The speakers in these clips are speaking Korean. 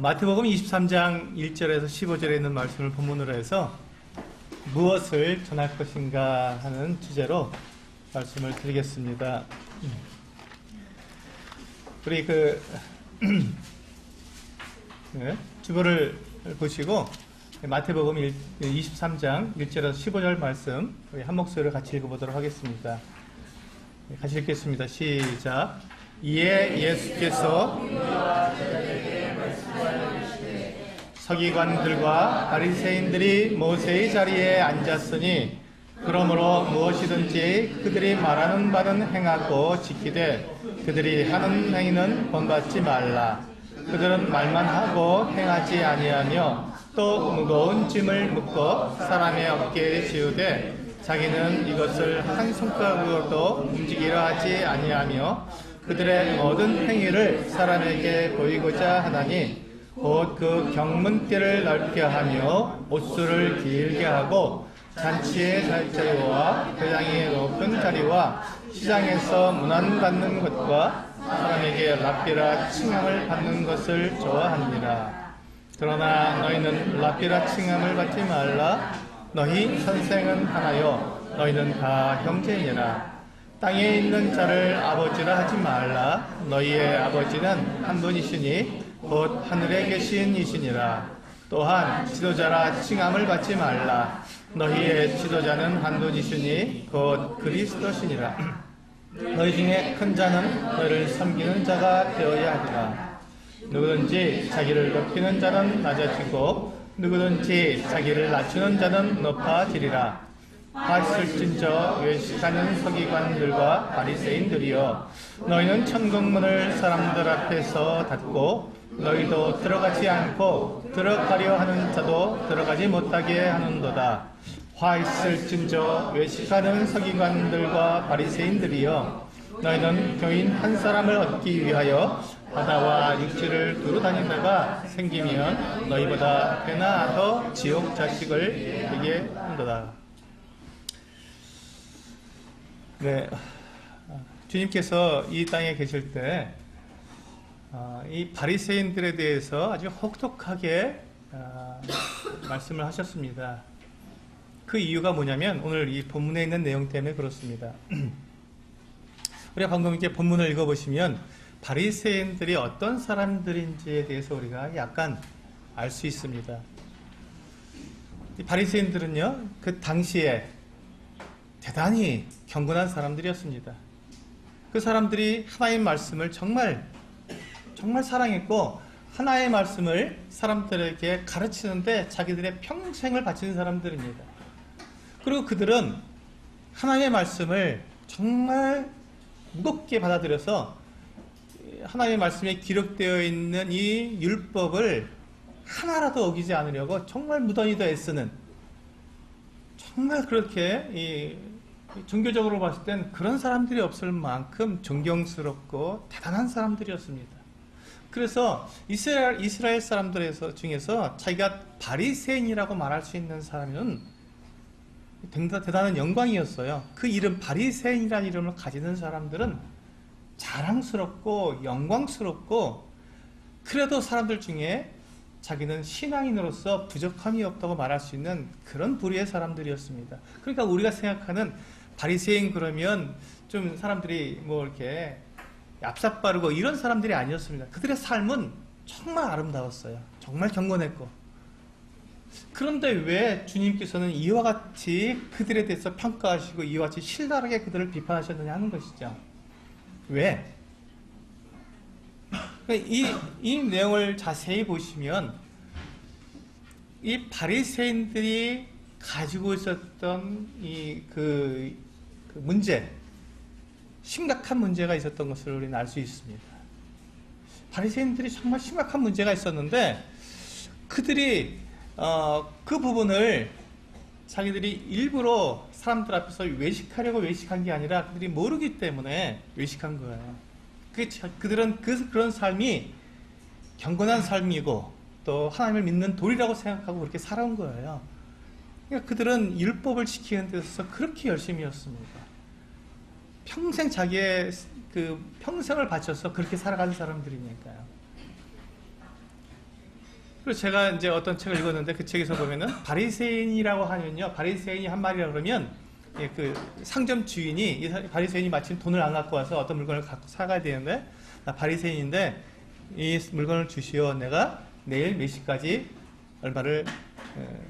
마태복음 23장 1절에서 15절에 있는 말씀을 본문으로 해서 무엇을 전할 것인가 하는 주제로 말씀을 드리겠습니다. 우리 주보를 보시고 마태복음 23장 1절에서 15절 말씀 우리 한 목소리로 같이 읽어보도록 하겠습니다. 같이 읽겠습니다. 시작. 이에 예수께서 서기관들과 바리새인들이 모세의 자리에 앉았으니 그러므로 무엇이든지 그들이 말하는 바는 행하고 지키되 그들이 하는 행위는 본받지 말라. 그들은 말만 하고 행하지 아니하며 또 무거운 짐을 묶어 사람의 어깨에 지우되 자기는 이것을 한 손가락으로도 움직이려 하지 아니하며 그들의 모든 행위를 사람에게 보이고자 하나니 곧 그 경문길을 넓게 하며 옷수를 길게 하고 잔치의 자리와 회당의 높은 자리와 시장에서 문안받는 것과 사람에게 랍비라 칭함을 받는 것을 좋아하니라. 그러나 너희는 랍비라 칭함을 받지 말라. 너희 선생은 하나요 너희는 다 형제니라. 땅에 있는 자를 아버지라 하지 말라. 너희의 아버지는 한 분이시니 곧 하늘에 계신 이시니라. 또한 지도자라 칭함을 받지 말라. 너희의 지도자는 한 분이시니 곧 그리스도시니라. 너희 중에 큰 자는 너희를 섬기는 자가 되어야 하리라. 누구든지 자기를 높이는 자는 낮아지고 누구든지 자기를 낮추는 자는 높아지리라. 하실진저 외식하는 서기관들과 바리새인들이여, 너희는 천국문을 사람들 앞에서 닫고 너희도 들어가지 않고 들어가려 하는 자도 들어가지 못하게 하는도다. 화 있을진저 외식하는 서기관들과 바리새인들이여, 너희는 교인 한 사람을 얻기 위하여 바다와 육지를 두루 다니다가 생기면 너희보다 꽤나 더 지옥 자식을 되게 한도다. 네, 주님께서 이 땅에 계실 때 이 바리새인들에 대해서 아주 혹독하게 말씀을 하셨습니다. 그 이유가 뭐냐면 오늘 이 본문에 있는 내용 때문에 그렇습니다. 우리가 방금 이제 본문을 읽어보시면 바리새인들이 어떤 사람들인지에 대해서 우리가 약간 알 수 있습니다. 이 바리새인들은요, 그 당시에 대단히 경건한 사람들이었습니다. 그 사람들이 하나님의 말씀을 정말 사랑했고 하나의 말씀을 사람들에게 가르치는데 자기들의 평생을 바치는 사람들입니다. 그리고 그들은 하나님의 말씀을 정말 무겁게 받아들여서 하나님의 말씀에 기록되어 있는 이 율법을 하나라도 어기지 않으려고 정말 무던히도 애쓰는, 정말 그렇게 종교적으로 봤을 땐 그런 사람들이 없을 만큼 존경스럽고 대단한 사람들이었습니다. 그래서 이스라엘 사람들 중에서 자기가 바리새인이라고 말할 수 있는 사람은 대단한 영광이었어요. 그 이름, 바리새인이라는 이름을 가지는 사람들은 자랑스럽고 영광스럽고, 그래도 사람들 중에 자기는 신앙인으로서 부족함이 없다고 말할 수 있는 그런 부류의 사람들이었습니다. 그러니까 우리가 생각하는 바리새인 그러면 좀 사람들이 뭐 이렇게 얍삽바르고 이런 사람들이 아니었습니다. 그들의 삶은 정말 아름다웠어요. 정말 경건했고. 그런데 왜 주님께서는 이와 같이 그들에 대해서 평가하시고 이와 같이 신랄하게 그들을 비판하셨느냐 하는 것이죠. 왜? 이 내용을 자세히 보시면 이 바리새인들이 가지고 있었던 그 문제, 심각한 문제가 있었던 것을 우리는 알 수 있습니다. 바리새인들이 정말 심각한 문제가 있었는데 그들이 그 부분을 자기들이 일부러 사람들 앞에서 외식하려고 외식한 게 아니라 그들이 모르기 때문에 외식한 거예요. 그들은 그런 삶이 경건한 삶이고 또 하나님을 믿는 도리라고 생각하고 그렇게 살아온 거예요. 그러니까 그들은 율법을 지키는 데 있어서 그렇게 열심히였습니다. 평생 자기의 평생을 바쳐서 그렇게 살아가는 사람들이니까요. 그래서 제가 이제 어떤 책을 읽었는데 그 책에서 보면은 바리새인이라고 하면요, 바리새인이 한 말이라 그러면 예, 그 상점 주인이 이 바리새인이 마침 돈을 안 갖고 와서 어떤 물건을 갖고 사가야 되는데, 나 바리새인인데 이 물건을 주시오, 내가 내일 몇 시까지 얼마를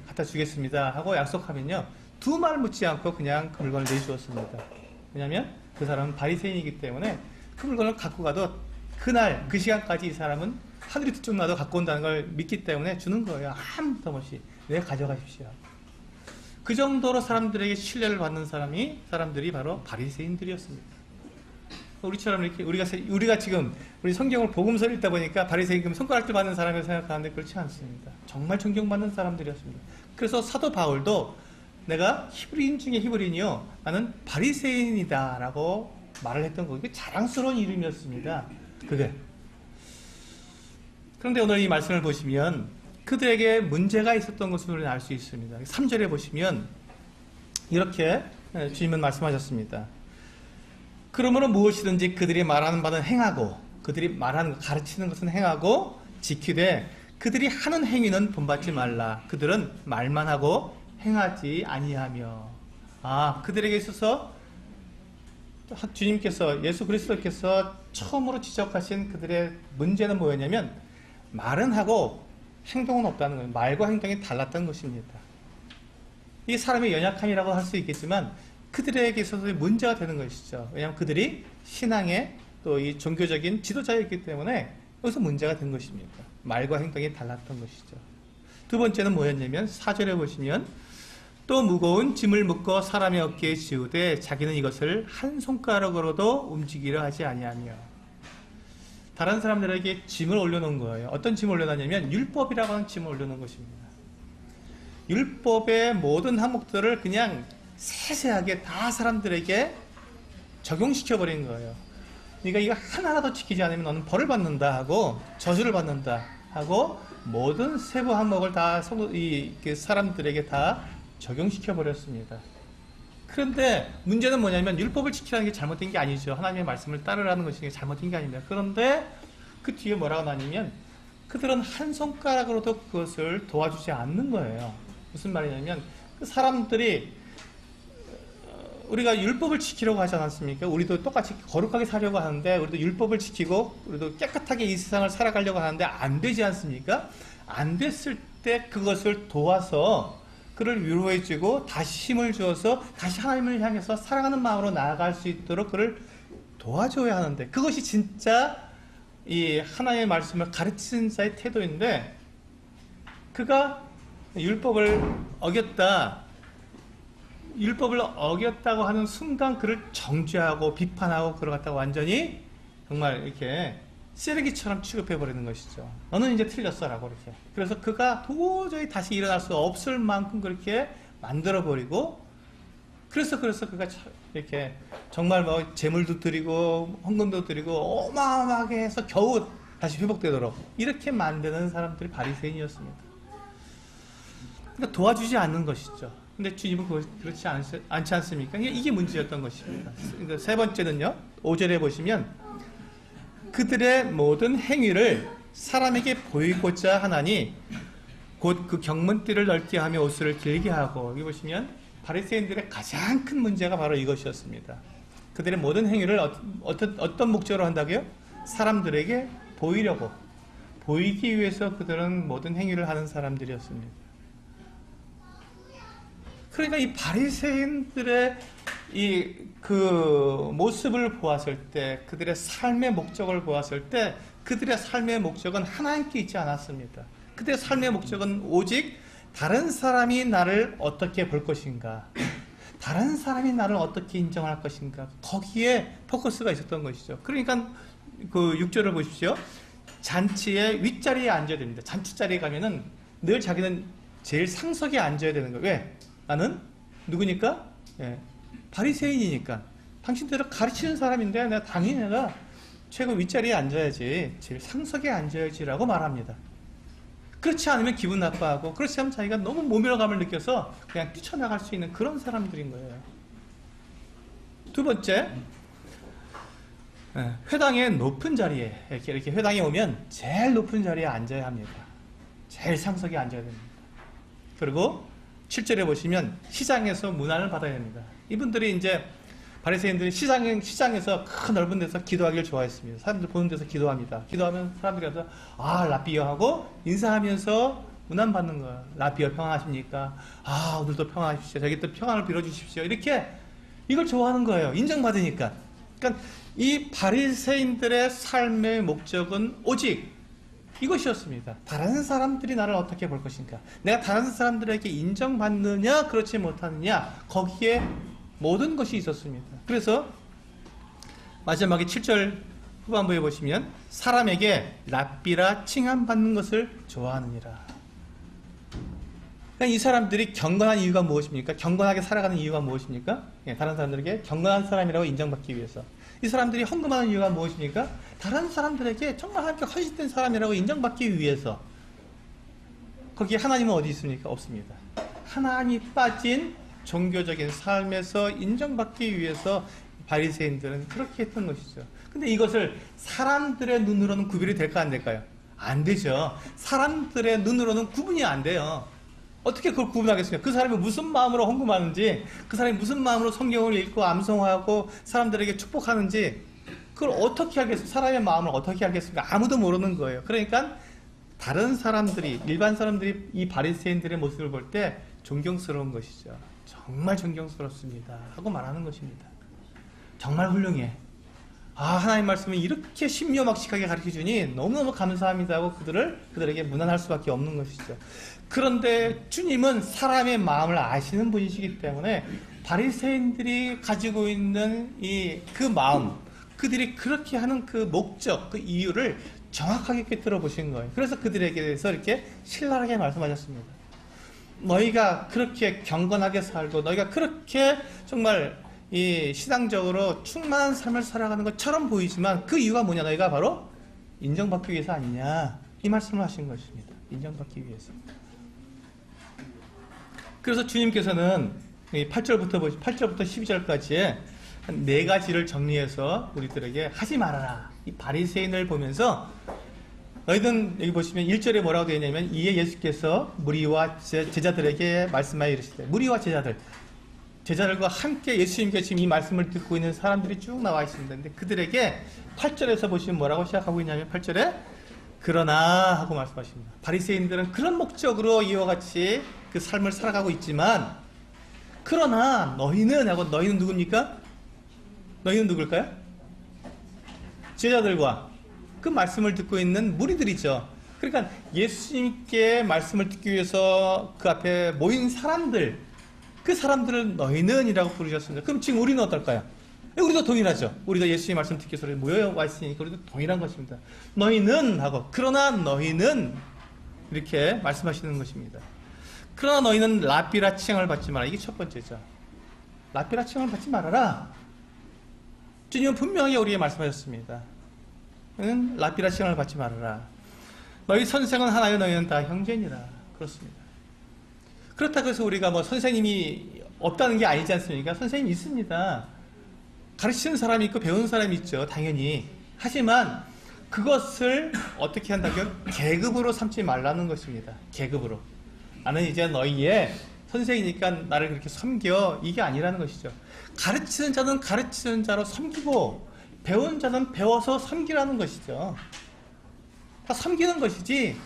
갖다 주겠습니다 하고 약속하면요, 두 말 묻지 않고 그냥 그 물건을 내주었습니다. 왜냐하면 그 사람은 바리새인이기 때문에 그 물건을 갖고 가도 그날 그 시간까지 이 사람은 하늘이 두 쪽 나도 갖고 온다는 걸 믿기 때문에 주는 거예요. 아무 부담 없이. 네, 가져가십시오. 그 정도로 사람들에게 신뢰를 받는 사람들이 바로 바리새인들이었습니다. 우리처럼 이렇게 우리가 지금 우리 성경을 복음서를 읽다 보니까 바리새인 손가락질 받는 사람이라고 생각하는데 그렇지 않습니다. 정말 존경받는 사람들이었습니다. 그래서 사도 바울도 내가 히브리인 중에 히브리인이요, 나는 바리새인이다라고 말을 했던 거, 이게 자랑스러운 이름이었습니다. 그게. 그런데 오늘 이 말씀을 보시면 그들에게 문제가 있었던 것을 우리는 알 수 있습니다. 3절에 보시면 이렇게 주님은 말씀하셨습니다. 그러므로 무엇이든지 그들이 말하는 바는 행하고, 그들이 말하는 가르치는 것은 행하고 지키되 그들이 하는 행위는 본받지 말라. 그들은 말만 하고 행하지 아니하며. 그들에게 있어서 주님께서, 예수 그리스도께서 처음으로 지적하신 그들의 문제는 뭐였냐면 말은 하고 행동은 없다는 거예요. 말과 행동이 달랐다는 것입니다. 이게 사람의 연약함이라고 할 수 있겠지만 그들에게 있어서 문제가 되는 것이죠. 왜냐하면 그들이 신앙의 또 이 종교적인 지도자였기 때문에 여기서 문제가 된 것입니다. 말과 행동이 달랐던 것이죠. 두 번째는 뭐였냐면 4절에 보시면 또 무거운 짐을 묶어 사람의 어깨에 지우되 자기는 이것을 한 손가락으로도 움직이려 하지 아니하며. 다른 사람들에게 짐을 올려놓은 거예요. 어떤 짐을 올려놨냐면 율법이라고 하는 짐을 올려놓은 것입니다. 율법의 모든 항목들을 그냥 세세하게 다 사람들에게 적용시켜버린 거예요. 그러니까 이거 하나라도 지키지 않으면 너는 벌을 받는다 하고 저주를 받는다 하고 모든 세부 항목을 다 사람들에게 다 적용시켜버렸습니다. 그런데 문제는 뭐냐면 율법을 지키라는 게 잘못된 게 아니죠. 하나님의 말씀을 따르라는 것이 잘못된 게 아닙니다. 그런데 그 뒤에 뭐라고 나뉘면 그들은 한 손가락으로도 그것을 도와주지 않는 거예요. 무슨 말이냐면 그 사람들이 우리가 율법을 지키려고 하지 않았습니까? 우리도 똑같이 거룩하게 살려고 하는데 우리도 율법을 지키고 우리도 깨끗하게 이 세상을 살아가려고 하는데 안 되지 않습니까? 안 됐을 때 그것을 도와서 그를 위로해주고 다시 힘을 주어서 다시 하나님을 향해서 사랑하는 마음으로 나아갈 수 있도록 그를 도와줘야 하는데, 그것이 진짜 이 하나님의 말씀을 가르치는 자의 태도인데, 그가 율법을 어겼다고 하는 순간 그를 정죄하고 비판하고 그걸 갖다가 완전히 정말 이렇게 쓰레기처럼 취급해버리는 것이죠. 너는 이제 틀렸어 라고 이렇게. 그래서 그가 도저히 다시 일어날 수 없을 만큼 그렇게 만들어버리고, 그래서 그가 이렇게 정말 뭐 재물도 드리고 헌금도 드리고 어마어마하게 해서 겨우 다시 회복되도록 이렇게 만드는 사람들이 바리새인이었습니다. 그러니까 도와주지 않는 것이죠. 근데 주님은 그렇지 않지 않습니까? 이게 문제였던 것입니다. 그러니까 세 번째는요, 5절에 보시면 그들의 모든 행위를 사람에게 보이고자 하나니 곧 그 경문띠를 넓게 하며 옷을 길게 하고. 여기 보시면 바리새인들의 가장 큰 문제가 바로 이것이었습니다. 그들의 모든 행위를 어떤 목적으로 한다고요? 사람들에게 보이려고, 보이기 위해서 그들은 모든 행위를 하는 사람들이었습니다. 그러니까 이 바리새인들의 그 모습을 보았을 때, 그들의 삶의 목적을 보았을 때, 그들의 삶의 목적은 하나님께 있지 않았습니다. 그들의 삶의 목적은 오직 다른 사람이 나를 어떻게 볼 것인가, 다른 사람이 나를 어떻게 인정할 것인가, 거기에 포커스가 있었던 것이죠. 그러니까 그 6절을 보십시오. 잔치의 윗자리에 앉아야 됩니다. 잔치 자리에 가면은 늘 자기는 제일 상석에 앉아야 되는 거예요. 왜? 나는 누구니까? 바리새인이니까. 당신들을 가르치는 사람인데 내가 최고 윗자리에 앉아야지, 제일 상석에 앉아야지 라고 말합니다. 그렇지 않으면 기분 나빠하고, 그렇지 않으면 자기가 너무 모멸감을 느껴서 그냥 뛰쳐나갈 수 있는 그런 사람들인 거예요. 두 번째, 회당의 높은 자리에, 이렇게 회당에 오면 제일 높은 자리에 앉아야 합니다. 제일 상석에 앉아야 됩니다. 그리고 7절에 보시면 시장에서 문안을 받아야 됩니다. 이분들이 이제 바리새인들이 시장에서 큰 넓은 데서 기도하기를 좋아했습니다. 사람들 보는 데서 기도합니다. 기도하면 사람들이 가서 라비어 하고 인사하면서 문안 받는 거예요. 라비어 평안하십니까? 오늘도 평안하십시오. 저기 또 평안을 빌어주십시오. 이렇게 이걸 좋아하는 거예요. 인정받으니까. 그러니까 이 바리새인들의 삶의 목적은 오직 이것이었습니다. 다른 사람들이 나를 어떻게 볼 것인가? 내가 다른 사람들에게 인정받느냐 그렇지 못하느냐 거기에 모든 것이 있었습니다. 그래서 마지막에 7절 후반부에 보시면 사람에게 랍비라 칭함받는 것을 좋아하느니라. 그러니까 이 사람들이 경건한 이유가 무엇입니까? 경건하게 살아가는 이유가 무엇입니까? 다른 사람들에게 경건한 사람이라고 인정받기 위해서. 이 사람들이 헌금하는 이유가 무엇입니까? 다른 사람들에게 정말 하나님께 헌신된 사람이라고 인정받기 위해서. 거기에 하나님은 어디 있습니까? 없습니다. 하나님이 빠진 종교적인 삶에서 인정받기 위해서 바리새인들은 그렇게 했던 것이죠. 근데 이것을 사람들의 눈으로는 구별이 될까 안 될까요? 안 되죠. 사람들의 눈으로는 구분이 안 돼요. 어떻게 그걸 구분하겠습니까? 그 사람이 무슨 마음으로 헌금하는지, 그 사람이 무슨 마음으로 성경을 읽고 암송하고 사람들에게 축복하는지, 그걸 어떻게 알겠습니까? 사람의 마음을 어떻게 알겠습니까? 아무도 모르는 거예요. 그러니까 다른 사람들이, 일반 사람들이 이 바리새인들의 모습을 볼 때 존경스러운 것이죠. 정말 존경스럽습니다 하고 말하는 것입니다. 정말 훌륭해. 하나님 말씀을 이렇게 신묘막식하게 가르쳐주니 너무너무 감사합니다 하고 그들에게 문안할 수밖에 없는 것이죠. 그런데 주님은 사람의 마음을 아시는 분이시기 때문에 바리새인들이 가지고 있는 그 마음, 그들이 그렇게 하는 그 목적, 그 이유를 정확하게 꿰뚫어 보신 거예요. 그래서 그들에게 대해서 이렇게 신랄하게 말씀하셨습니다. 너희가 그렇게 경건하게 살고 너희가 그렇게 정말 이 신앙적으로 충만한 삶을 살아가는 것처럼 보이지만 그 이유가 뭐냐? 너희가 바로 인정받기 위해서 아니냐? 이 말씀을 하신 것입니다. 인정받기 위해서. 그래서 주님께서는 8절부터 12절까지의 한 4가지를 정리해서 우리들에게 하지 말아라. 이 바리새인을 보면서 너희는 여기 보시면 1절에 뭐라고 되어 있냐면 이에 예수께서 무리와 제자들에게 말씀하여 이르시되 무리와 제자들과 함께 예수님께 지금 이 말씀을 듣고 있는 사람들이 쭉 나와 있습니다. 근데 그들에게 8절에서 보시면 뭐라고 시작하고 있냐면 8절에 그러나 하고 말씀하십니다. 바리새인들은 그런 목적으로 이와 같이 그 삶을 살아가고 있지만 그러나 너희는 하고 너희는 누굽니까? 너희는 누굴까요? 제자들과 그 말씀을 듣고 있는 무리들이죠. 그러니까 예수님께 말씀을 듣기 위해서 그 앞에 모인 사람들, 그 사람들을 너희는 이라고 부르셨습니다. 그럼 지금 우리는 어떨까요? 우리도 동일하죠. 우리도 예수님 말씀 듣기 위해서 모여와 있으니까 우리도 동일한 것입니다. 너희는 하고 그러나 너희는 이렇게 말씀하시는 것입니다. 그러나 너희는 랍비라 칭함을 받지 마라. 이게 첫 번째죠. 랍비라 칭함을 받지 말아라. 주님은 분명하게 우리에게 말씀하셨습니다. 너희는 랍비라 칭함을 받지 말아라. 너희 선생은 하나요 너희는 다 형제니라. 그렇습니다. 그렇다고 해서 우리가 뭐 선생님이 없다는 게 아니지 않습니까? 선생님이 있습니다. 가르치는 사람이 있고 배우는 사람이 있죠. 당연히. 하지만 그것을 어떻게 한다고요? 계급으로 삼지 말라는 것입니다. 계급으로. 나는 이제 너희의 선생이니까 나를 그렇게 섬겨. 이게 아니라는 것이죠. 가르치는 자는 가르치는 자로 섬기고 배운 자는 배워서 섬기라는 것이죠. 다 섬기는 것이지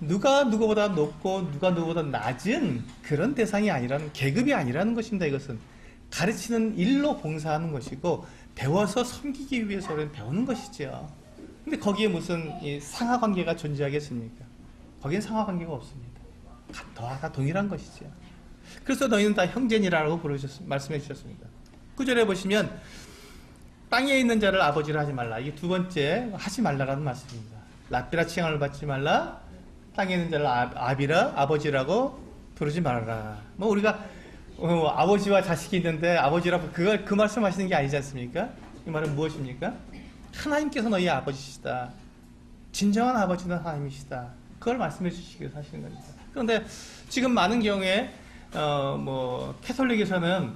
누가 누구보다 높고 누가 누구보다 낮은 그런 대상이 아니라는, 계급이 아니라는 것입니다. 이것은 가르치는 일로 봉사하는 것이고 배워서 섬기기 위해서 우리는 배우는 것이죠. 근데 거기에 무슨 상하관계가 존재하겠습니까? 거기엔 상하관계가 없습니다. 다 동일한 것이죠. 그래서 너희는 다 형제니라고 말씀해 주셨습니다. 9절에 보시면 땅에 있는 자를 아버지라 하지 말라. 이게 두 번째 하지 말라라는 말씀입니다. 랍비라 칭함을 받지 말라. 땅에 있는 자를 아버지라고 부르지 말아라. 뭐 우리가 아버지와 자식이 있는데 아버지라고 그 말씀하시는 게 아니지 않습니까? 이 말은 무엇입니까? 하나님께서 너희 아버지시다. 진정한 아버지는 하나님이시다. 그걸 말씀해 주시기 위해서 하시는 겁니다. 그런데 지금 많은 경우에 캐톨릭에서는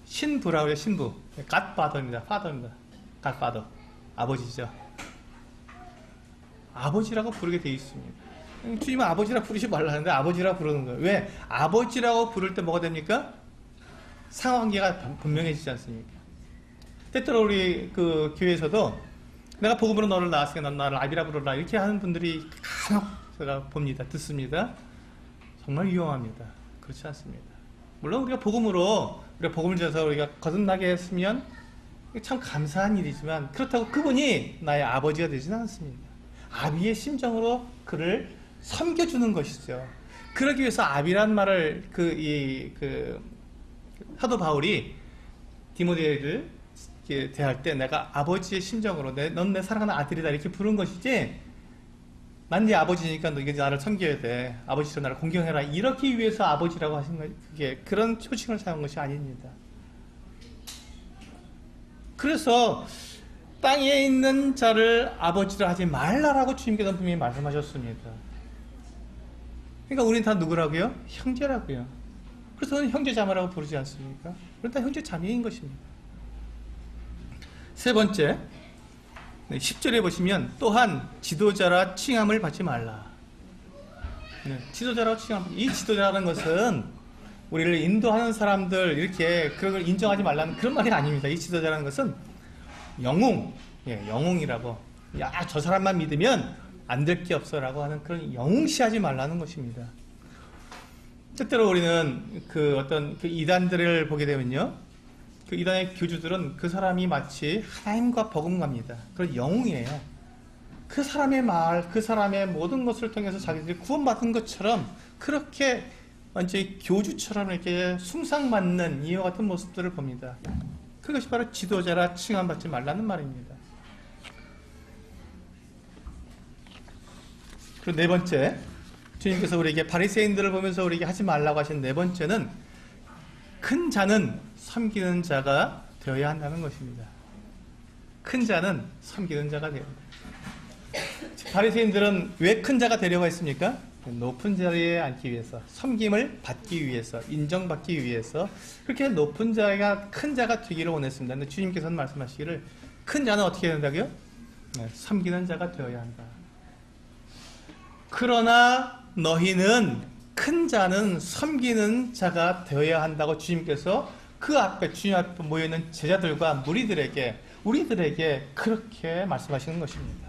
신부라고 해요. 신부. 갓파더입니다. 파더입니다. 갓파더. 아버지죠. 아버지라고 부르게 되어 있습니다. 주님은 아버지라 부르지 말라는데 아버지라 부르는 거예요. 왜? 아버지라고 부를 때 뭐가 됩니까? 상관관계가 분명해지지 않습니까? 때때로 우리 그 교회에서도 내가 복음으로 너를 낳았으니까 넌 나를 아비라 부르라 이렇게 하는 분들이 간혹 제가 봅니다. 듣습니다. 정말 위험합니다. 그렇지 않습니다. 물론 우리가 복음을 전해서 우리가 거듭나게 했으면 참 감사한 일이지만 그렇다고 그분이 나의 아버지가 되지는 않습니다. 아비의 심정으로 그를 섬겨주는 것이죠. 그러기 위해서 아비란 말을 사도 바울이 디모데를 대할 때 내가 아버지의 심정으로 넌 내 사랑하는 아들이다 이렇게 부른 것이지 난 네 아버지니까 너 이게 나를 섬겨야 돼. 아버지로 나를 공경해라. 이렇게 위해서 아버지라고 하신 거 그게 그런 표칭을 사용한 것이 아닙니다. 그래서 땅에 있는 자를 아버지라 하지 말라라고 주님께서 분명히 말씀하셨습니다. 그러니까 우리는 다 누구라고요? 형제라고요. 그래서 저는 형제자매라고 부르지 않습니까? 우리는 다 형제자매인 것입니다. 세 번째, 10절에 보시면 또한 지도자라 칭함을 받지 말라. 지도자라고 이 지도자라는 것은 우리를 인도하는 사람들 이렇게 그런 걸 인정하지 말라는 그런 말이 아닙니다. 이 지도자라는 것은 영웅이라고 저 사람만 믿으면 안 될 게 없어라고 하는 그런 영웅시하지 말라는 것입니다. 때때로 우리는 어떤 이단들을 보게 되면요, 그 이단의 교주들은 그 사람이 마치 하나님과 버금갑니다. 그런 영웅이에요. 그 사람의 말, 그 사람의 모든 것을 통해서 자기들이 구원받은 것처럼 그렇게 완전히 교주처럼 이렇게 숭상받는 이와 같은 모습들을 봅니다. 그것이 바로 지도자라 칭함받지 말라는 말입니다. 그리고 네 번째, 주님께서 우리에게 바리새인들을 보면서 우리에게 하지 말라고 하신 네 번째는 큰 자는 섬기는 자가 되어야 한다는 것입니다. 큰 자는 섬기는 자가 되어야 한다. 바리새인들은 왜 큰 자가 되려고 했습니까? 높은 자리에 앉기 위해서, 섬김을 받기 위해서, 인정받기 위해서 그렇게 높은 자가 큰 자가 되기를 원했습니다. 근데 주님께서는 말씀하시기를 큰 자는 어떻게 해야 된다고요? 섬기는 자가 되어야 한다. 그러나 너희는 큰 자는 섬기는 자가 되어야 한다고 주님께서 그 앞에 주님 앞에 모여있는 제자들과 무리들에게 우리들에게 그렇게 말씀하시는 것입니다.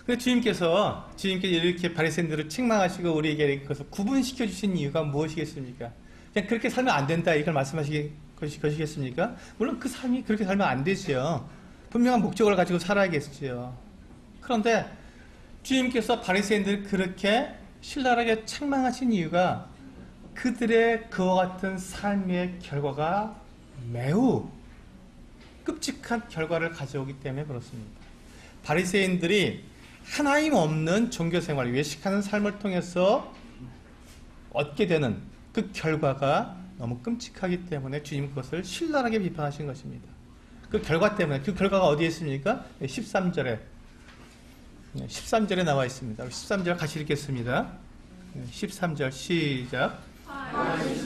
근데 주님께서 이렇게 바리새인들을 책망하시고 우리에게 그것을 구분시켜 주신 이유가 무엇이겠습니까? 그냥 그렇게 살면 안 된다 이걸 말씀하시는 것이겠습니까? 물론 그 삶이 그렇게 살면 안 되지요. 분명한 목적을 가지고 살아야겠지요. 그런데 주님께서 바리새인들을 그렇게 신랄하게 책망하신 이유가 그들의 그와 같은 삶의 결과가 매우 끔찍한 결과를 가져오기 때문에 그렇습니다. 바리새인들이 하나님 없는 종교생활, 외식하는 삶을 통해서 얻게 되는 그 결과가 너무 끔찍하기 때문에 주님 그것을 신랄하게 비판하신 것입니다. 그 결과 때문에, 그 결과가 어디에 있습니까? 13절에 나와 있습니다. 13절 같이 읽겠습니다. 13절 시작.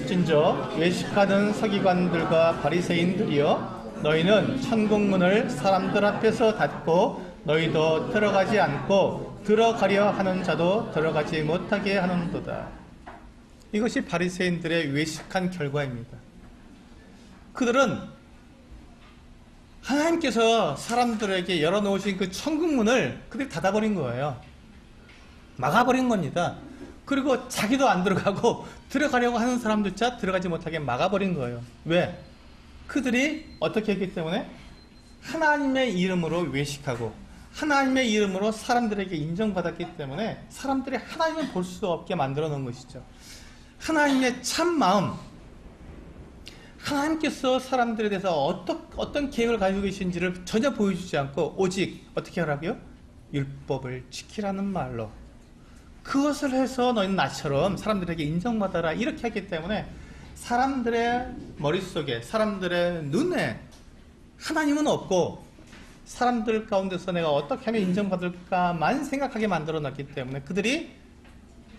진저 외식하는 서기관들과 바리새인들이여, 너희는 천국문을 사람들 앞에서 닫고 너희도 들어가지 않고 들어가려 하는 자도 들어가지 못하게 하는도다. 이것이 바리새인들의 외식한 결과입니다. 그들은 하나님께서 사람들에게 열어놓으신 그 천국문을 그들이 닫아버린 거예요. 막아버린 겁니다. 그리고 자기도 안 들어가고 들어가려고 하는 사람들조차 들어가지 못하게 막아버린 거예요. 왜? 그들이 어떻게 했기 때문에? 하나님의 이름으로 외식하고 하나님의 이름으로 사람들에게 인정받았기 때문에 사람들이 하나님을 볼 수 없게 만들어 놓은 것이죠. 하나님의 참 마음, 하나님께서 사람들에 대해서 어떤 계획을 가지고 계신지를 전혀 보여주지 않고 오직 어떻게 하라고요? 율법을 지키라는 말로 그것을 해서 너희는 나처럼 사람들에게 인정받아라 이렇게 했기 때문에 사람들의 머릿속에, 사람들의 눈에 하나님은 없고 사람들 가운데서 내가 어떻게 하면 인정받을까만 생각하게 만들어놨기 때문에 그들이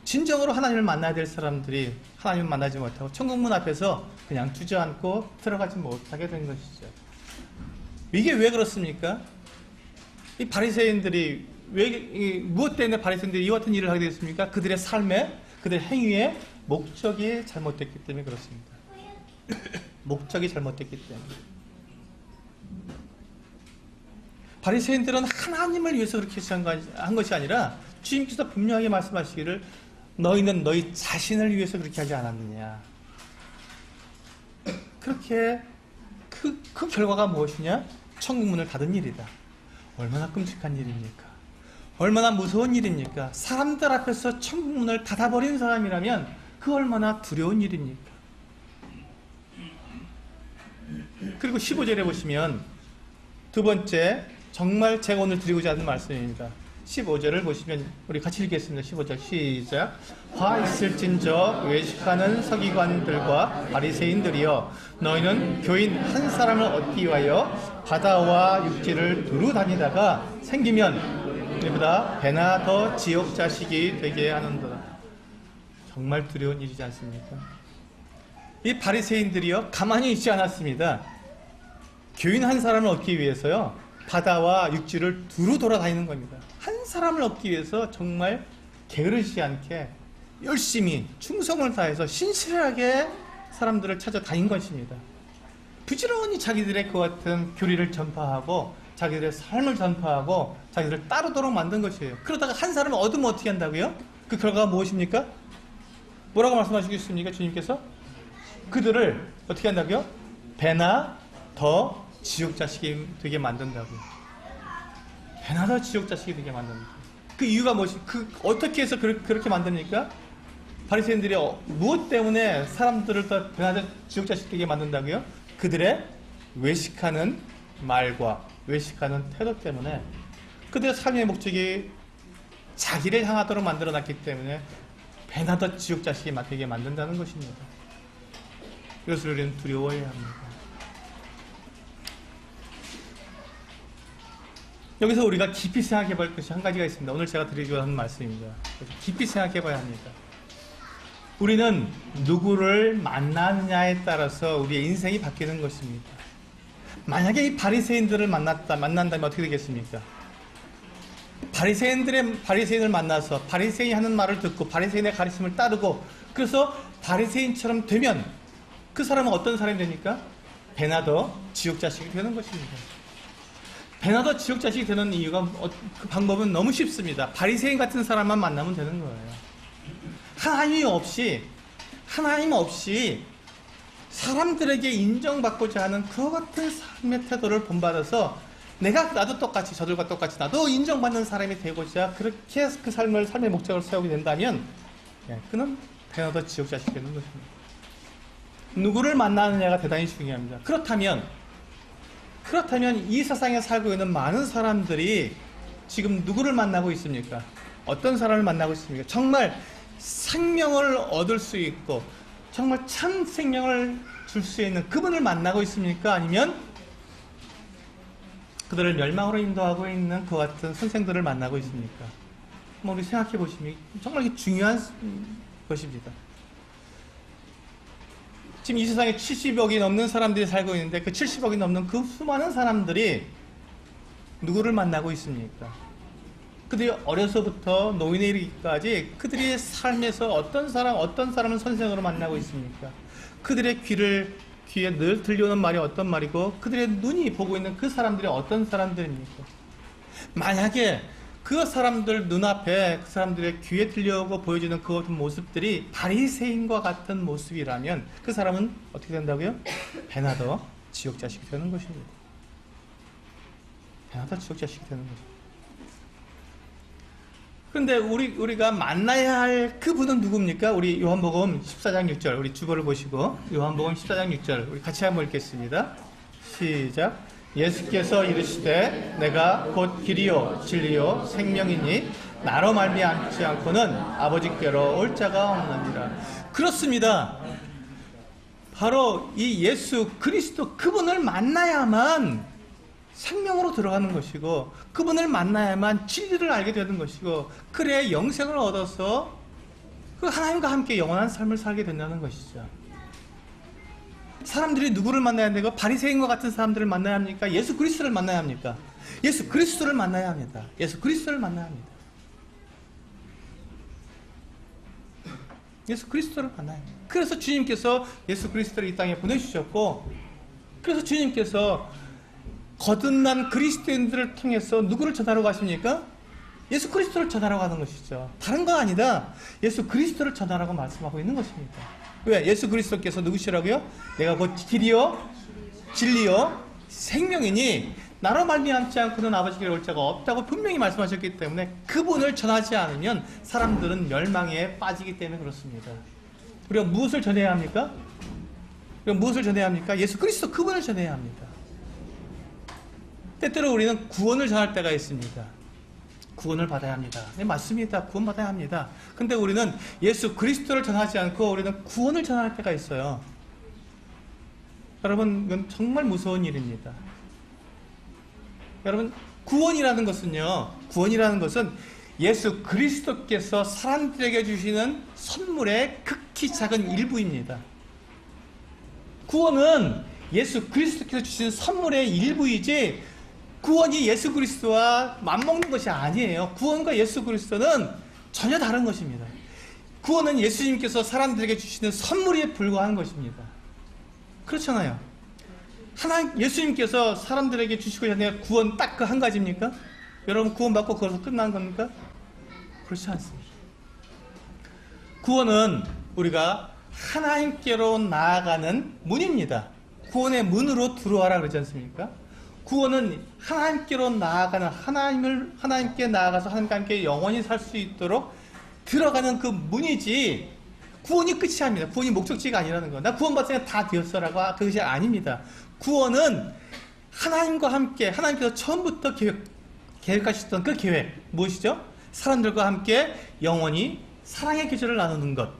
진정으로 하나님을 만나야 될 사람들이 하나님을 만나지 못하고 천국문 앞에서 그냥 주저앉고 들어가지 못하게 된 것이죠. 이게 왜 그렇습니까? 이 바리새인들이 무엇 때문에 바리새인들이 이와 같은 일을 하게 됐습니까? 그들의 삶에, 그들의 행위에 목적이 잘못됐기 때문에 그렇습니다. 목적이 잘못됐기 때문에. 바리새인들은 하나님을 위해서 그렇게 한 것이 아니라 주님께서 분명하게 말씀하시기를 너희는 너희 자신을 위해서 그렇게 하지 않았느냐. 그렇게 그 결과가 무엇이냐? 천국 문을 닫은 일이다. 얼마나 끔찍한 일입니까? 얼마나 무서운 일입니까? 사람들 앞에서 천국 문을 닫아버린 사람이라면 그 얼마나 두려운 일입니까? 그리고 15절에 보시면 두 번째, 정말 제가 오늘 드리고자 하는 말씀입니다. 15절을 보시면 우리 같이 읽겠습니다. 15절 시작. 화 있을진저 외식하는 서기관들과 바리새인들이여, 너희는 교인 한 사람을 얻기 위하여 바다와 육지를 두루 다니다가 생기면 이보다 배나 더 지옥 자식이 되게 하는도다. 정말 두려운 일이지 않습니까? 이 바리새인들이요, 가만히 있지 않았습니다. 교인 한 사람을 얻기 위해서요, 바다와 육지를 두루 돌아다니는 겁니다. 한 사람을 얻기 위해서 정말 게으르지 않게 열심히 충성을 다해서 신실하게 사람들을 찾아다닌 것입니다. 부지런히 자기들의 그 같은 교리를 전파하고 자기들의 삶을 전파하고 자기들을 따르도록 만든 것이에요. 그러다가 한 사람을 얻으면 어떻게 한다고요? 그 결과가 무엇입니까? 뭐라고 말씀하시겠습니까? 주님께서 그들을 어떻게 한다고요? 배나 더 지옥 자식이 되게 만든다고요. 배나 더 지옥 자식이 되게 만듭니다. 그 이유가 무엇이? 어떻게 해서 그렇게 만듭니까? 바리새인들이 무엇 때문에 사람들을 더 배나 더 지옥 자식 되게 만든다고요? 그들의 외식하는 말과 외식하는 태도 때문에, 그들의 삶의 목적이 자기를 향하도록 만들어놨기 때문에 배나 더 지옥 자식이 되게 만든다는 것입니다. 이것을 우리는 두려워해야 합니다. 여기서 우리가 깊이 생각해 볼 것이 한 가지가 있습니다. 오늘 제가 드리고자 하는 말씀입니다. 깊이 생각해 봐야 합니다. 우리는 누구를 만나느냐에 따라서 우리의 인생이 바뀌는 것입니다. 만약에 이 바리새인들을 만난다면 어떻게 되겠습니까? 바리새인을 만나서 바리새인이 하는 말을 듣고 바리새인의 가르침을 따르고, 그래서 바리새인처럼 되면 그 사람은 어떤 사람이 됩니까? 배나 더 지옥 자식이 되는 것입니다. 배나 더 지옥 자식이 되는 이유가, 그 방법은 너무 쉽습니다. 바리새인 같은 사람만 만나면 되는 거예요. 하나님 없이 사람들에게 인정받고자 하는 그 같은 삶의 태도를 본받아서 나도 똑같이, 저들과 똑같이 나도 인정받는 사람이 되고자 그렇게 그 삶의 목적을 세우게 된다면, 그는 배나 더 지옥 자식이 되는 것입니다. 누구를 만나느냐가 대단히 중요합니다. 그렇다면 이 세상에 살고 있는 많은 사람들이 지금 누구를 만나고 있습니까? 어떤 사람을 만나고 있습니까? 정말 생명을 얻을 수 있고 정말 참 생명을 줄 수 있는 그분을 만나고 있습니까? 아니면 그들을 멸망으로 인도하고 있는 그 같은 선생들을 만나고 있습니까? 우리 생각해 보시면 정말 중요한 것입니다. 지금 이 세상에 70억이 넘는 사람들이 살고 있는데 그 70억이 넘는 그 수많은 사람들이 누구를 만나고 있습니까? 그들이 어려서부터 노인에 이르기까지 그들의 삶에서 어떤 사람은 선생으로 만나고 있습니까? 그들의 귀에 늘 들려오는 말이 어떤 말이고 그들의 눈이 보고 있는 그 사람들이 어떤 사람들입니까? 만약에 그 사람들 눈앞에 그 사람들의 귀에 들려오고 보여지는 그 같은 모습들이 바리새인과 같은 모습이라면 그 사람은 어떻게 된다고요? 배나 더 지옥 자식이 되는 것입니다. 배나 더 지옥 자식이 되는 것입니다. 그런데 우리가 만나야 할 그분은 누굽니까? 우리 요한복음 14장 6절, 우리 주보를 보시고 요한복음 14장 6절 우리 같이 한번 읽겠습니다. 시작. 예수께서 이르시되 내가 곧 길이요 진리요 생명이니 나로 말미암지 않고는 아버지께로 올 자가 없느니라. 그렇습니다. 바로 이 예수 그리스도 그분을 만나야만 생명으로 들어가는 것이고 그분을 만나야만 진리를 알게 되는 것이고 그래 영생을 얻어서 그 하나님과 함께 영원한 삶을 살게 된다는 것이죠. 사람들이 누구를 만나야 되고 바리새인과 같은 사람들을 만나야 합니까? 예수 그리스도를 만나야 합니까? 예수 그리스도를 만나야 합니다. 예수 그리스도를 만나야 합니다. 예수 그리스도를 만나야 합니다. 그래서 주님께서 예수 그리스도를 이 땅에 보내주셨고, 그래서 주님께서 거듭난 그리스도인들을 통해서 누구를 전하러 가십니까? 예수 그리스도를 전하러 가는 것이죠. 다른 건 아니다. 예수 그리스도를 전하라고 말씀하고 있는 것입니다. 왜? 예수 그리스도께서 누구시라고요? 내가 곧 길이요 진리요 생명이니 나로 말미암지 않고는 아버지께로 올 자가 없다고 분명히 말씀하셨기 때문에 그분을 전하지 않으면 사람들은 멸망에 빠지기 때문에 그렇습니다. 우리가 무엇을 전해야 합니까? 우리가 무엇을 전해야 합니까? 예수 그리스도 그분을 전해야 합니다. 때때로 우리는 구원을 전할 때가 있습니다. 구원을 받아야 합니다. 네, 맞습니다. 구원 받아야 합니다. 근데 우리는 예수 그리스도를 전하지 않고 우리는 구원을 전할 때가 있어요. 여러분, 이건 정말 무서운 일입니다. 여러분, 구원이라는 것은 예수 그리스도께서 사람들에게 주시는 선물의 극히 작은 일부입니다. 구원은 예수 그리스도께서 주시는 선물의 일부이지, 구원이 예수 그리스도와 맞먹는 것이 아니에요. 구원과 예수 그리스도는 전혀 다른 것입니다. 구원은 예수님께서 사람들에게 주시는 선물에 불과한 것입니다. 그렇잖아요. 예수님께서 사람들에게 주시고자 하는 구원 딱 그 한 가지입니까? 여러분, 구원 받고 거기서 끝난 겁니까? 그렇지 않습니다. 구원은 우리가 하나님께로 나아가는 문입니다. 구원의 문으로 들어와라 그러지 않습니까? 구원은 하나님께로 나아가는, 하나님께 나아가서 하나님과 함께 영원히 살 수 있도록 들어가는 그 문이지, 구원이 끝이 아닙니다. 구원이 목적지가 아니라는 거. 나 구원 받으면 다 되었어라고 그것이 아닙니다. 구원은 하나님과 함께, 하나님께서 처음부터 계획하셨던 그 계획, 무엇이죠? 사람들과 함께 영원히 사랑의 교제를 나누는 것.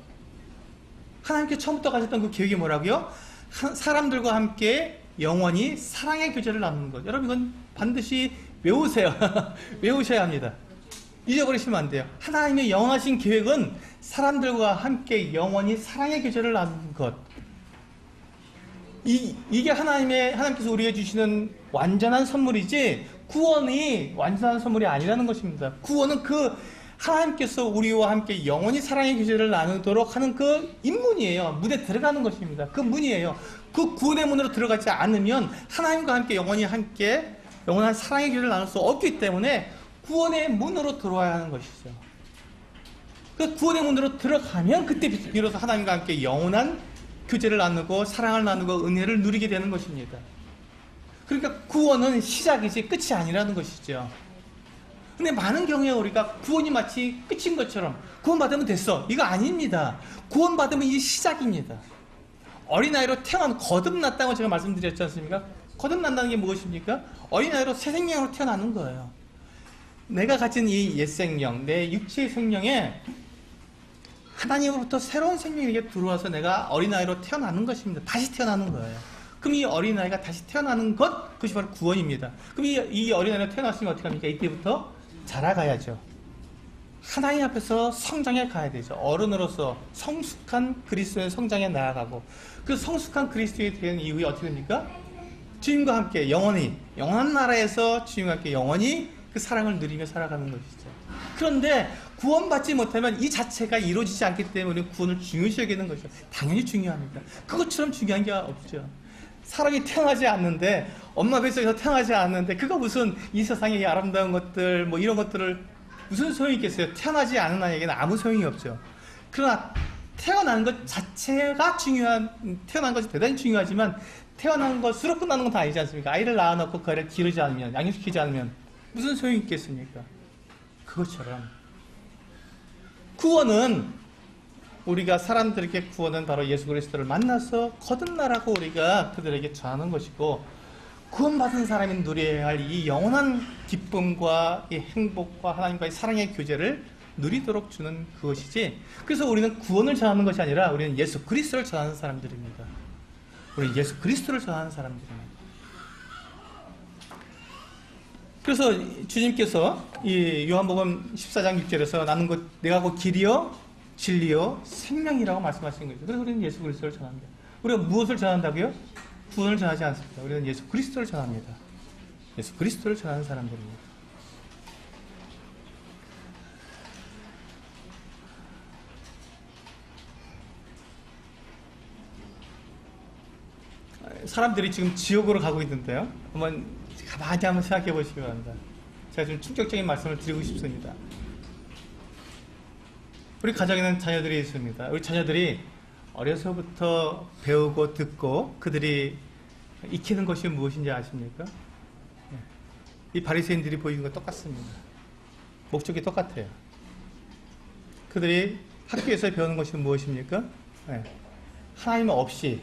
하나님께 처음부터 가셨던 그 계획이 뭐라고요? 사람들과 함께 영원히 사랑의 교제를 나누는 것. 여러분, 이건 반드시 외우세요. 외우셔야 합니다. 잊어버리시면 안 돼요. 하나님의 영원하신 계획은 사람들과 함께 영원히 사랑의 교제를 나누는 것. 이게 하나님께서 우리에게 주시는 완전한 선물이지, 구원이 완전한 선물이 아니라는 것입니다. 구원은 그 하나님께서 우리와 함께 영원히 사랑의 교제를 나누도록 하는 그 입문이에요. 문에 들어가는 것입니다. 그 문이에요. 그 구원의 문으로 들어가지 않으면 하나님과 함께 영원한 사랑의 교제를 나눌 수 없기 때문에 구원의 문으로 들어와야 하는 것이죠. 그 구원의 문으로 들어가면 그때 비로소 하나님과 함께 영원한 교제를 나누고 사랑을 나누고 은혜를 누리게 되는 것입니다. 그러니까 구원은 시작이지 끝이 아니라는 것이죠. 근데 많은 경우에 우리가 구원이 마치 끝인 것처럼 구원받으면 됐어, 이거 아닙니다. 구원받으면 이게 시작입니다. 어린아이로 거듭났다고 제가 말씀드렸지 않습니까? 거듭난다는 게 무엇입니까? 어린아이로 새 생명으로 태어나는 거예요. 내가 가진 이 옛생명, 내 육체의 생명에 하나님으로부터 새로운 생명에게 들어와서 내가 어린아이로 태어나는 것입니다. 다시 태어나는 거예요. 그럼 이 어린아이가 다시 태어나는 것, 그것이 바로 구원입니다. 그럼 이 어린아이가 태어났으면 어떻게 합니까? 이때부터 자라가야죠. 하나님 앞에서 성장해 가야 되죠. 어른으로서 성숙한 그리스도의 성장에 나아가고, 그 성숙한 그리스도에 된 이후에 어떻게 됩니까? 주님과 함께 영원한 나라에서 주님과 함께 영원히 그 사랑을 누리며 살아가는 것이죠. 그런데 구원받지 못하면 이 자체가 이루어지지 않기 때문에 구원을 중요시 여기는 것이죠. 당연히 중요합니다. 그것처럼 중요한 게 없죠. 사람이 태어나지 않는데, 엄마 뱃속에서 태어나지 않는데, 그거 무슨 이 세상의 아름다운 것들, 뭐 이런 것들을 무슨 소용이 있겠어요? 태어나지 않은 아이에게는 아무 소용이 없죠. 그러나 태어난 것 자체가 태어난 것이 대단히 중요하지만, 태어난 것으로 끝나는 건 다 아니지 않습니까? 아이를 낳아놓고 그 아이를 기르지 않으면, 양육시키지 않으면 무슨 소용이 있겠습니까? 그것처럼 구원은, 우리가 사람들에게 구원은 바로 예수 그리스도를 만나서 거듭나라고 우리가 그들에게 전하는 것이고, 구원받은 사람이 누려야 할 이 영원한 기쁨과 이 행복과 하나님과의 사랑의 교제를 누리도록 주는 그것이지, 그래서 우리는 구원을 전하는 것이 아니라 우리는 예수 그리스도를 전하는 사람들입니다. 우리는 예수 그리스도를 전하는 사람들입니다. 그래서 주님께서 이 요한복음 14장 6절에서 내가 곧 길이요 진리요 생명이라고 말씀하신 거죠. 그래서 우리는 예수 그리스도를 전합니다. 우리가 무엇을 전한다고요? 구원을 전하지 않습니다. 우리는 예수 그리스도를 전합니다. 예수 그리스도를 전하는 사람들입니다. 사람들이 지금 지옥으로 가고 있는데요. 가만히 한번 생각해 보시기 바랍니다. 제가 좀 충격적인 말씀을 드리고 싶습니다. 우리 가정에는 자녀들이 있습니다. 우리 자녀들이 어려서부터 배우고 듣고 그들이 익히는 것이 무엇인지 아십니까? 이 바리새인들이 보이는 건 똑같습니다. 목적이 똑같아요. 그들이 학교에서 배우는 것이 무엇입니까? 하나님 없이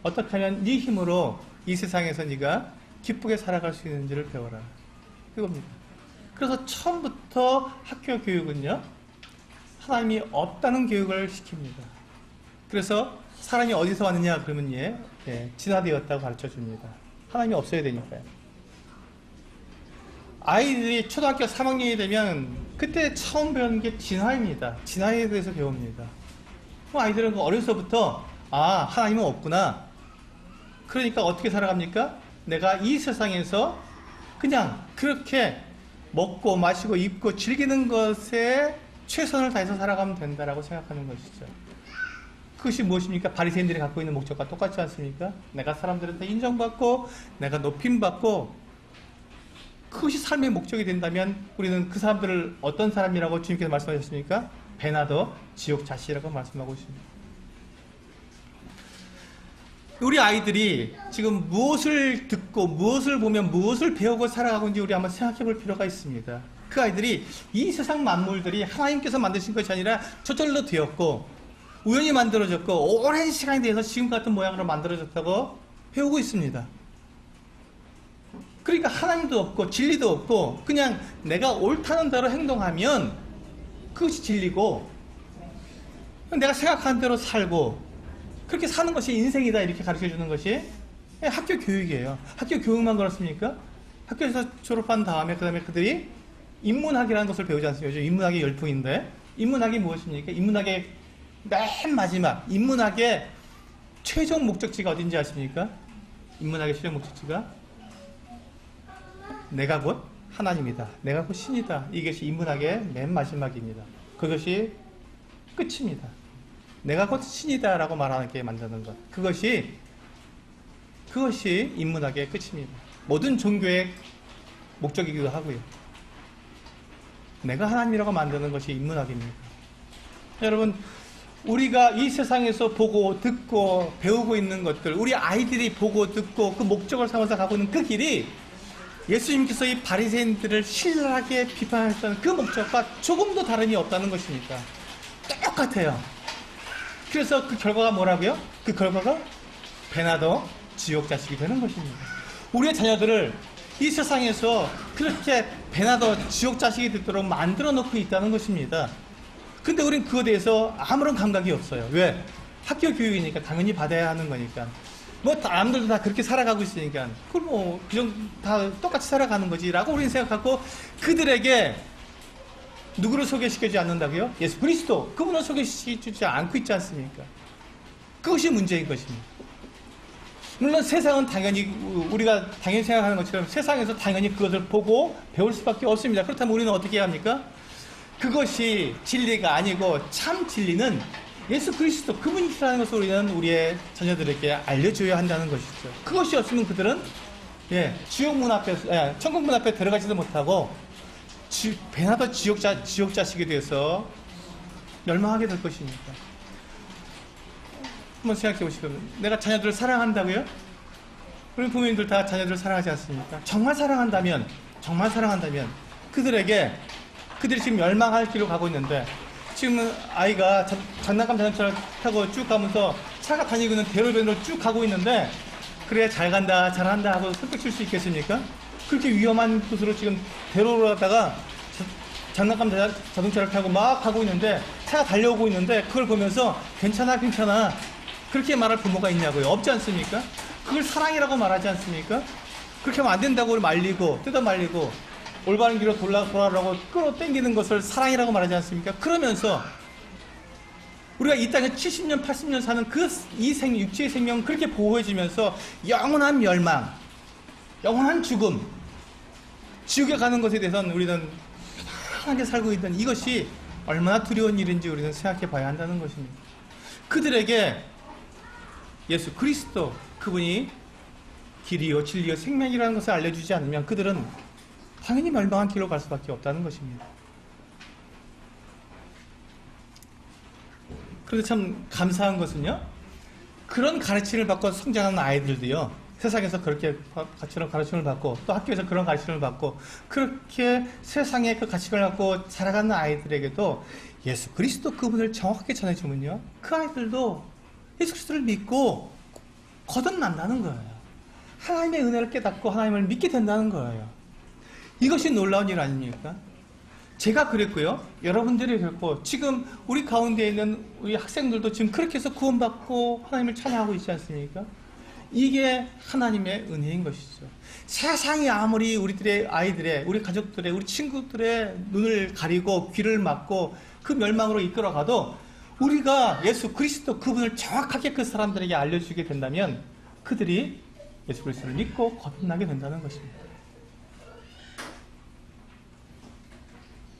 어떻게 하면 네 힘으로 이 세상에서 네가 기쁘게 살아갈 수 있는지를 배워라. 이겁니다. 그래서 처음부터 학교 교육은요, 하나님이 없다는 교육을 시킵니다. 그래서 사람이 어디서 왔느냐 그러면 진화되었다고 가르쳐 줍니다. 하나님이 없어야 되니까요. 아이들이 초등학교 3학년이 되면 그때 처음 배우는 게 진화입니다. 진화에 대해서 배웁니다. 아이들은 어려서부터 하나님은 없구나. 그러니까 어떻게 살아갑니까? 내가 이 세상에서 그냥 그렇게 먹고 마시고 입고 즐기는 것에 최선을 다해서 살아가면 된다라고 생각하는 것이죠. 그것이 무엇입니까? 바리새인들이 갖고 있는 목적과 똑같지 않습니까? 내가 사람들한테 인정받고 내가 높임받고 그것이 삶의 목적이 된다면 우리는 그 사람들을 어떤 사람이라고 주님께서 말씀하셨습니까? 배나더 지옥 자식이라고 말씀하고 있습니다. 우리 아이들이 지금 무엇을 듣고 무엇을 보면 무엇을 배우고 살아가고 있는지 우리 한번 생각해 볼 필요가 있습니다. 그 아이들이 이 세상 만물들이 하나님께서 만드신 것이 아니라 저절로 되었고 우연히 만들어졌고 오랜 시간이 돼서 지금 같은 모양으로 만들어졌다고 배우고 있습니다. 그러니까 하나님도 없고 진리도 없고 그냥 내가 옳다는 대로 행동하면 그것이 진리고 내가 생각하는 대로 살고 그렇게 사는 것이 인생이다 이렇게 가르쳐주는 것이 학교 교육이에요. 학교 교육만 그렇습니까? 학교에서 졸업한 다음에 그 다음에 그들이 인문학이라는 것을 배우지 않습니까? 요즘 인문학이 열풍인데 인문학이 무엇입니까? 인문학의 맨 마지막 인문학의 최종 목적지가 어딘지 아십니까? 인문학의 최종 목적지가 내가 곧 하나님이다. 내가 곧 신이다. 이것이 인문학의 맨 마지막입니다. 그것이 끝입니다. 내가 곧 신이다 라고 말하게 만드는 것. 그것이 인문학의 끝입니다. 모든 종교의 목적이기도 하고요. 내가 하나님이라고 만드는 것이 인문학입니다. 여러분, 우리가 이 세상에서 보고 듣고 배우고 있는 것들, 우리 아이들이 보고 듣고 그 목적을 삼아서 가고 있는 그 길이 예수님께서 이 바리새인들을 신랄하게 비판했던 그 목적과 조금도 다름이 없다는 것입니다. 똑같아요. 그래서 그 결과가 뭐라고요? 그 결과가 배나더 지옥 자식이 되는 것입니다. 우리의 자녀들을 이 세상에서 그렇게 배나더 지옥 자식이 되도록 만들어 놓고 있다는 것입니다. 근데 우리는 그거에 대해서 아무런 감각이 없어요. 왜? 학교 교육이니까 당연히 받아야 하는 거니까. 남들도 다 그렇게 살아가고 있으니까 그럼 다 똑같이 살아가는 거지 라고 우리는 생각하고 그들에게 누구를 소개시켜주지 않는다고요? 예수 그리스도 그분을 소개시켜주지 않고 있지 않습니까? 그것이 문제인 것입니다. 물론 세상은 당연히 우리가 당연히 생각하는 것처럼 세상에서 당연히 그것을 보고 배울 수밖에 없습니다. 그렇다면 우리는 어떻게 해야 합니까? 그것이 진리가 아니고 참 진리는 예수 그리스도 그분이라는 것을 우리는 우리의 자녀들에게 알려줘야 한다는 것이죠. 그것이 없으면 그들은 지옥 문 앞에 천국 문 앞에 들어가지도 못하고 배나더 지옥 자식이 되어서 멸망하게 될 것입니다. 한번 생각해 보시고 내가 자녀들을 사랑한다고요? 우리 부모님들 다 자녀들을 사랑하지 않습니까? 정말 사랑한다면 그들이 지금 멸망할 길로 가고 있는데 지금 아이가 장난감 자동차를 타고 쭉 가면서 차가 다니고 있는 대로변으로 쭉 가고 있는데 그래 잘 간다 잘한다 하고 손뼉 칠 수 있겠습니까? 그렇게 위험한 곳으로 지금 대로로 가다가 장난감 자동차를 타고 막 가고 있는데 차가 달려오고 있는데 그걸 보면서 괜찮아 그렇게 말할 부모가 있냐고요? 없지 않습니까? 그걸 사랑이라고 말하지 않습니까? 그렇게 하면 안 된다고 말리고 뜯어 말리고 올바른 길로 돌아가라고 끌어당기는 것을 사랑이라고 말하지 않습니까? 그러면서 우리가 이 땅에 70년 80년 사는 이 육체의 생명을 그렇게 보호해주면서 영원한 멸망 영원한 죽음 지옥에 가는 것에 대해서는 우리는 편하게 살고 있는 이것이 얼마나 두려운 일인지 우리는 생각해 봐야 한다는 것입니다. 그들에게 예수 그리스도 그분이 길이요 진리요 생명이라는 것을 알려주지 않으면 그들은 당연히 멸망한 길로 갈 수밖에 없다는 것입니다. 그런데 참 감사한 것은요, 그런 가르침을 받고 성장하는 아이들도요, 세상에서 그렇게 가르침을 받고 또 학교에서 그런 가르침을 받고 그렇게 세상에 그 가르침을 받고 자라가는 아이들에게도 예수 그리스도 그분을 정확하게 전해주면요, 그 아이들도 예수 그리스도를 믿고 거듭난다는 거예요. 하나님의 은혜를 깨닫고 하나님을 믿게 된다는 거예요. 이것이 놀라운 일 아닙니까? 제가 그랬고요, 여러분들이 그랬고, 지금 우리 가운데 있는 우리 학생들도 지금 그렇게 해서 구원받고 하나님을 찬양하고 있지 않습니까? 이게 하나님의 은혜인 것이죠. 세상이 아무리 우리들의 아이들의, 우리 가족들의, 우리 친구들의 눈을 가리고 귀를 막고 그 멸망으로 이끌어가도 우리가 예수 그리스도 그분을 정확하게 그 사람들에게 알려주게 된다면 그들이 예수 그리스도를 믿고 거듭나게 된다는 것입니다.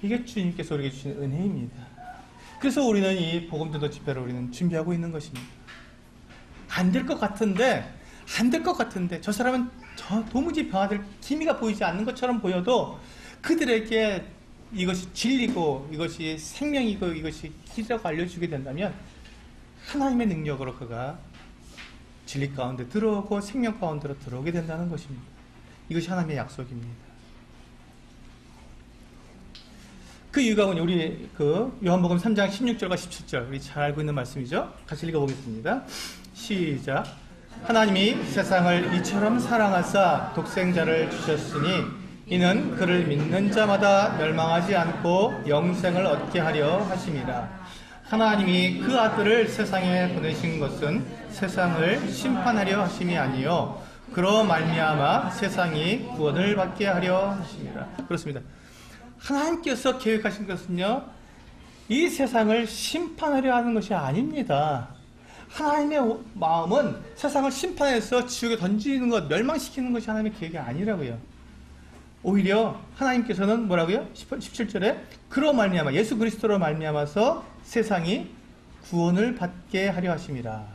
이게 주님께서 우리에게 주신 은혜입니다. 그래서 우리는 이 복음전도 집회를 우리는 준비하고 있는 것입니다. 안 될 것 같은데 저 사람은 도무지 변화될 기미가 보이지 않는 것처럼 보여도 그들에게 이것이 진리고 이것이 생명이고 이것이 길이라고 알려주게 된다면 하나님의 능력으로 그가 진리 가운데 들어오고 생명 가운데로 들어오게 된다는 것입니다. 이것이 하나님의 약속입니다. 그 이유가 뭐냐, 우리 그 요한복음 3장 16절과 17절 우리 잘 알고 있는 말씀이죠. 같이 읽어보겠습니다. 시작. 하나님이 세상을 이처럼 사랑하사 독생자를 주셨으니 이는 그를 믿는 자마다 멸망하지 않고 영생을 얻게 하려 하심이라. 하나님이 그 아들을 세상에 보내신 것은 세상을 심판하려 하심이 아니요 그로 말미암아 세상이 구원을 받게 하려 하심이라. 그렇습니다. 하나님께서 계획하신 것은요, 이 세상을 심판하려 하는 것이 아닙니다. 하나님의 마음은 세상을 심판해서 지옥에 던지는 것, 멸망시키는 것이 하나님의 계획이 아니라고요. 오히려 하나님께서는 뭐라고요? 17절에 그로 말미암아 예수 그리스도로 말미암아서 세상이 구원을 받게 하려 하심이라.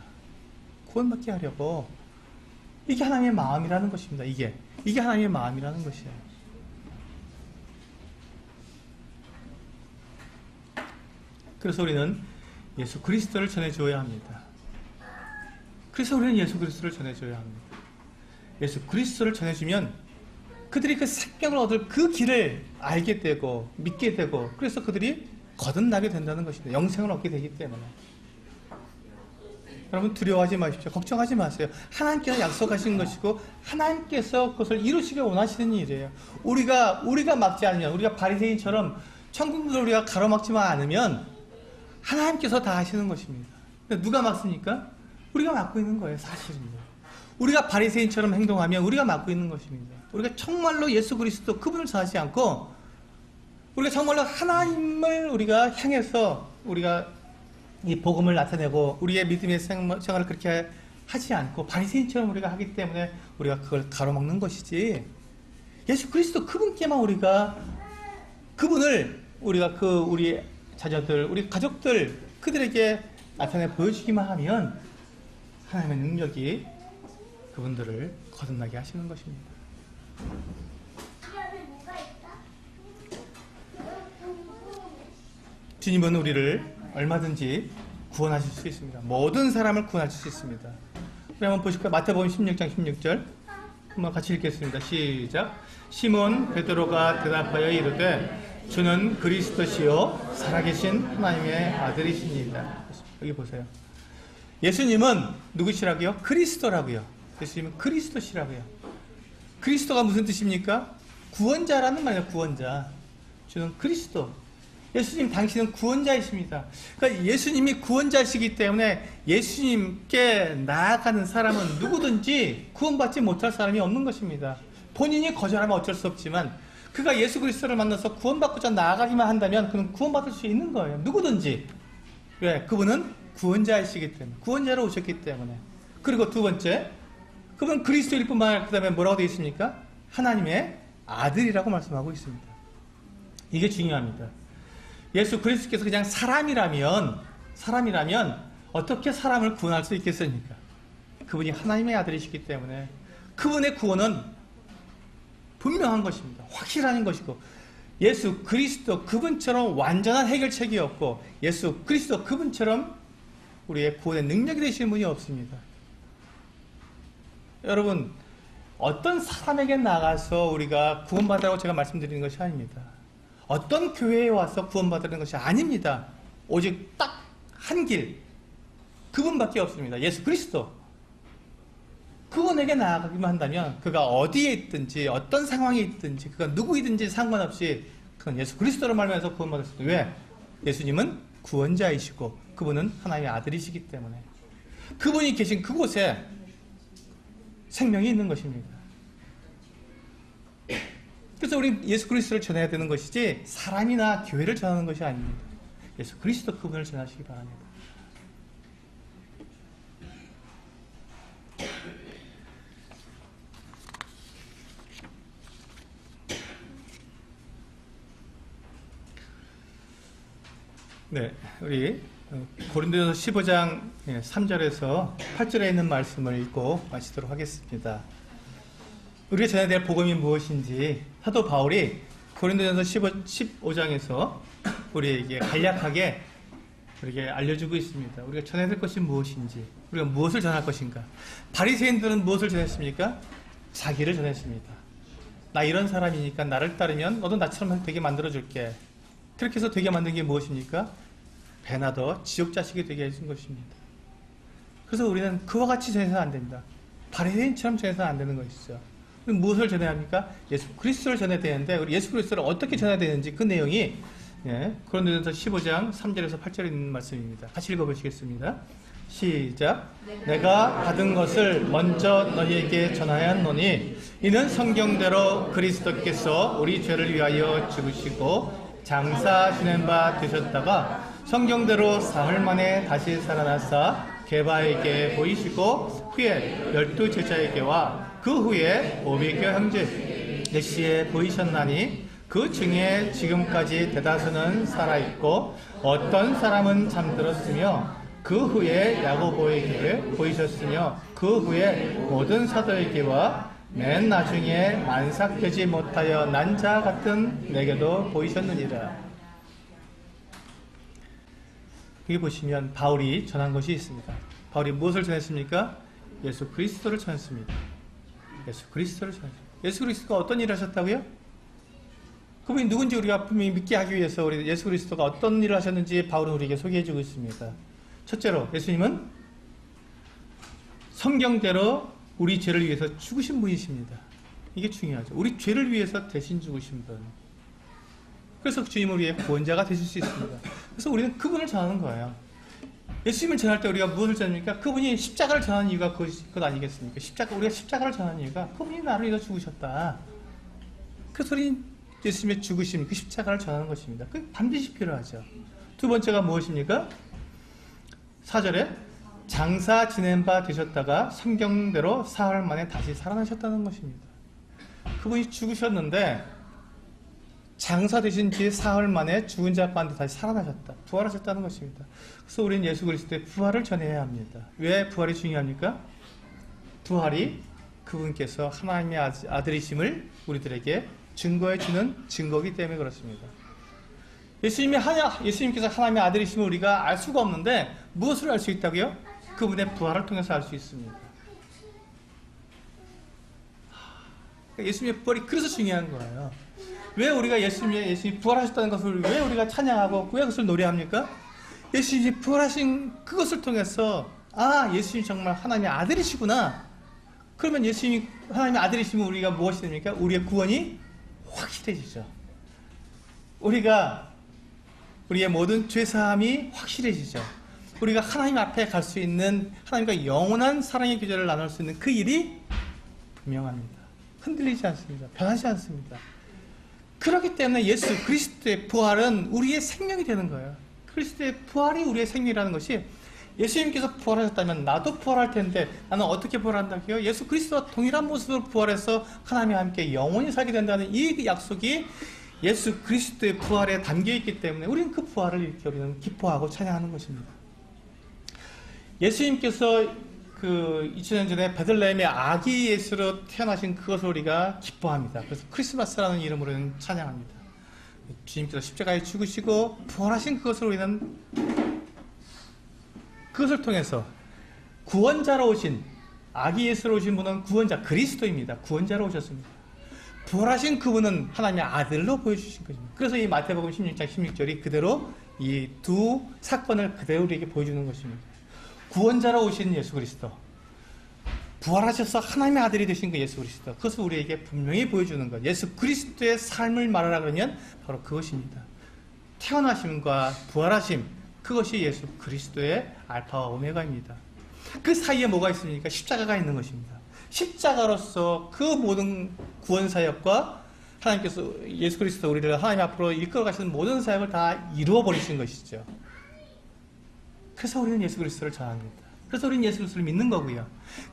구원받게 하려고. 이게 하나님의 마음이라는 것입니다. 이게 하나님의 마음이라는 것이에요. 그래서 우리는 예수 그리스도를 전해줘야 합니다. 그래서 우리는 예수 그리스도를 전해줘야 합니다. 예수 그리스도를 전해주면 그들이 그 생명을 얻을 그 길을 알게 되고 믿게 되고 그래서 그들이 거듭나게 된다는 것입니다. 영생을 얻게 되기 때문에. 여러분 두려워하지 마십시오. 걱정하지 마세요. 하나님께서 약속하신 것이고 하나님께서 그것을 이루시길 원하시는 일이에요. 우리가 막지 않으면, 우리가 바리새인처럼 천국을 우리가 가로막지만 않으면 하나님께서 다 하시는 것입니다. 누가 막습니까? 우리가 막고 있는 거예요. 사실은요. 우리가 바리새인처럼 행동하면 우리가 막고 있는 것입니다. 우리가 정말로 예수 그리스도 그분을 전하지 않고 우리가 정말로 하나님을 우리가 향해서 우리가 이 복음을 나타내고 우리의 믿음의 생활을 그렇게 하지 않고 바리새인처럼 우리가 하기 때문에 우리가 그걸 가로막는 것이지, 예수 그리스도 그분께만 우리가 그분을 우리가 우리 자녀들, 우리 가족들 그들에게 나타내 보여주기만 하면 하나님의 능력이 그분들을 거듭나게 하시는 것입니다. 주님은 우리를 얼마든지 구원하실 수 있습니다. 모든 사람을 구원하실 수 있습니다. 우리 한번 보실까요? 마태복음 16장 16절 한번 같이 읽겠습니다. 시작. 시몬 베드로가 대답하여 이르되 주는 그리스도시요 살아계신 하나님의 아들이십니다. 여기 보세요. 예수님은 누구시라고요? 그리스도라고요. 예수님은 그리스도시라고요. 그리스도가 무슨 뜻입니까? 구원자라는 말이에요. 구원자. 주는 그리스도. 예수님 당신은 구원자이십니다. 그러니까 예수님이 구원자시기 때문에 예수님께 나아가는 사람은 누구든지 구원받지 못할 사람이 없는 것입니다. 본인이 거절하면 어쩔 수 없지만 그가 예수 그리스도를 만나서 구원받고자 나아가기만 한다면 그는 구원받을 수 있는 거예요. 누구든지. 왜? 그분은 구원자이시기 때문에. 구원자로 오셨기 때문에. 그리고 두 번째, 그분은 그리스도일 뿐만 아니라 그 다음에 뭐라고 되어 있습니까? 하나님의 아들이라고 말씀하고 있습니다. 이게 중요합니다. 예수 그리스도께서 그냥 사람이라면 어떻게 사람을 구원할 수 있겠습니까? 그분이 하나님의 아들이시기 때문에 그분의 구원은 분명한 것입니다. 확실한 것이고, 예수 그리스도 그분처럼 완전한 해결책이 없고, 예수 그리스도 그분처럼 우리의 구원의 능력이 되시는 분이 없습니다. 여러분, 어떤 사람에게 나가서 우리가 구원받으라고 제가 말씀드리는 것이 아닙니다. 어떤 교회에 와서 구원받으라는 것이 아닙니다. 오직 딱 한 길, 그분밖에 없습니다. 예수 그리스도. 그분에게 나아가기만 한다면 그가 어디에 있든지 어떤 상황에 있든지 그가 누구이든지 상관없이 그건 예수 그리스도로 말미암아서 구원받을 수 있습니다. 왜? 예수님은 구원자이시고 그분은 하나님의 아들이시기 때문에 그분이 계신 그곳에 생명이 있는 것입니다. 그래서 우리 예수 그리스도를 전해야 되는 것이지 사람이나 교회를 전하는 것이 아닙니다. 예수 그리스도 그분을 전하시기 바랍니다. 네, 우리 고린도전서 15장 3절에서 8절에 있는 말씀을 읽고 마치도록 하겠습니다. 우리가 전해야 될 복음이 무엇인지 사도 바울이 고린도전서 15장에서 우리에게 간략하게 우리에게 알려주고 있습니다. 우리가 전해야 될 것이 무엇인지, 우리가 무엇을 전할 것인가. 바리새인들은 무엇을 전했습니까? 자기를 전했습니다. 나 이런 사람이니까 나를 따르면 너도 나처럼 되게 만들어줄게. 그렇게 해서 되게 만든 게 무엇입니까? 배나 더 지옥 자식이 되게 해준 것입니다. 그래서 우리는 그와 같이 전해서는 안 된다. 바리새인처럼 전해서는 안 되는 것이죠. 무엇을 전해야 합니까? 예수 그리스도를 전해야 되는데, 우리 예수 그리스도를 어떻게 전해야 되는지 그 내용이 고린도전서 15장 3절에서 8절에 있는 말씀입니다. 같이 읽어보시겠습니다. 시작. 내가 받은 것을 먼저 너희에게 전하였노니 이는 성경대로 그리스도께서 우리 죄를 위하여 죽으시고 장사 지낸 바 되셨다가 성경대로 사흘 만에 다시 살아나사 게바에게 보이시고 후에 12 제자에게와 그 후에 500여 형제 넷시에 보이셨나니 그 중에 지금까지 대다수는 살아있고 어떤 사람은 잠들었으며 그 후에 야고보에게 보이셨으며 그 후에 모든 사도에게와 맨 나중에 만삭되지 못하여 난 자 같은 내게도 보이셨느니라. 여기 보시면 바울이 전한 것이 있습니다. 바울이 무엇을 전했습니까? 예수 그리스도를 전했습니다. 예수 그리스도를 전했습니다. 예수 그리스도가 어떤 일을 하셨다고요? 그분이 누군지 우리가 분명히 믿게 하기 위해서 우리 예수 그리스도가 어떤 일을 하셨는지 바울은 우리에게 소개해주고 있습니다. 첫째로 예수님은 성경대로 우리 죄를 위해서 죽으신 분이십니다. 이게 중요하죠. 우리 죄를 위해서 대신 죽으신 분. 그래서 주님은 우리의 구원자가 되실 수 있습니다. 그래서 우리는 그분을 전하는 거예요. 예수님을 전할 때 우리가 무엇을 전합니까? 그분이 십자가를 전하는 이유가 그것 아니겠습니까? 우리가 십자가를 전하는 이유가 그분이 나를 위해서 죽으셨다. 그래서 우리 예수님의 죽으심, 그 십자가를 전하는 것입니다. 그게 반드시 필요하죠. 두 번째가 무엇입니까? 4절에 장사 지낸 바 되셨다가 성경대로 사흘 만에 다시 살아나셨다는 것입니다. 그분이 죽으셨는데 장사 되신 지 사흘 만에 죽은 자 가운데 다시 살아나셨다. 부활하셨다는 것입니다. 그래서 우리는 예수 그리스도의 부활을 전해야 합니다. 왜 부활이 중요합니까? 부활이 그분께서 하나님의 아들이심을 우리들에게 증거해 주는 증거이기 때문에 그렇습니다. 예수님께서 하나님의 아들이심을 우리가 알 수가 없는데 무엇을 알 수 있다고요? 그분의 부활을 통해서 알 수 있습니다. 예수님의 부활이 그래서 중요한 거예요. 왜 우리가 예수님이 부활하셨다는 것을 왜 우리가 찬양하고 왜 그것을 노래합니까? 예수님이 부활하신 그것을 통해서 예수님이 정말 하나님의 아들이시구나. 그러면 예수님이 하나님의 아들이시면 우리가 무엇이 됩니까? 우리의 구원이 확실해지죠. 우리의 모든 죄사함이 확실해지죠. 우리가 하나님 앞에 갈 수 있는 하나님과 영원한 사랑의 교제를 나눌 수 있는 그 일이 분명합니다. 흔들리지 않습니다. 변하지 않습니다. 그렇기 때문에 예수 그리스도의 부활은 우리의 생명이 되는 거예요. 그리스도의 부활이 우리의 생명이라는 것이 예수님께서 부활하셨다면 나도 부활할 텐데 나는 어떻게 부활한다고요? 예수 그리스도와 동일한 모습으로 부활해서 하나님과 함께 영원히 살게 된다는 이 약속이 예수 그리스도의 부활에 담겨있기 때문에 우리는 그 부활을 이렇게 우리는 기뻐하고 찬양하는 것입니다. 예수님께서 그 2000년 전에 베들레헴의 아기 예수로 태어나신 그것을 우리가 기뻐합니다. 그래서 크리스마스라는 이름으로는 찬양합니다. 주님께서 십자가에 죽으시고 부활하신 그것을 우리는 그것을 통해서 구원자로 오신 아기 예수로 오신 분은 구원자 그리스도입니다. 구원자로 오셨습니다. 부활하신 그분은 하나님의 아들로 보여주신 것입니다. 그래서 이 마태복음 16장 16절이 그대로 이 두 사건을 그대로 우리에게 보여주는 것입니다. 구원자로 오신 예수 그리스도, 부활하셔서 하나님의 아들이 되신 그 예수 그리스도, 그것을 우리에게 분명히 보여주는 것. 예수 그리스도의 삶을 말하라 그러면 바로 그것입니다. 태어나심과 부활하심, 그것이 예수 그리스도의 알파와 오메가입니다. 그 사이에 뭐가 있습니까? 십자가가 있는 것입니다. 십자가로서 그 모든 구원 사역과 하나님께서 예수 그리스도 우리를 하나님 앞으로 이끌어 가시는 모든 사역을 다 이루어 버리신 것이죠. 그래서 우리는 예수 그리스도를 전합니다. 그래서 우리는 예수 그리스도를 믿는 거고요.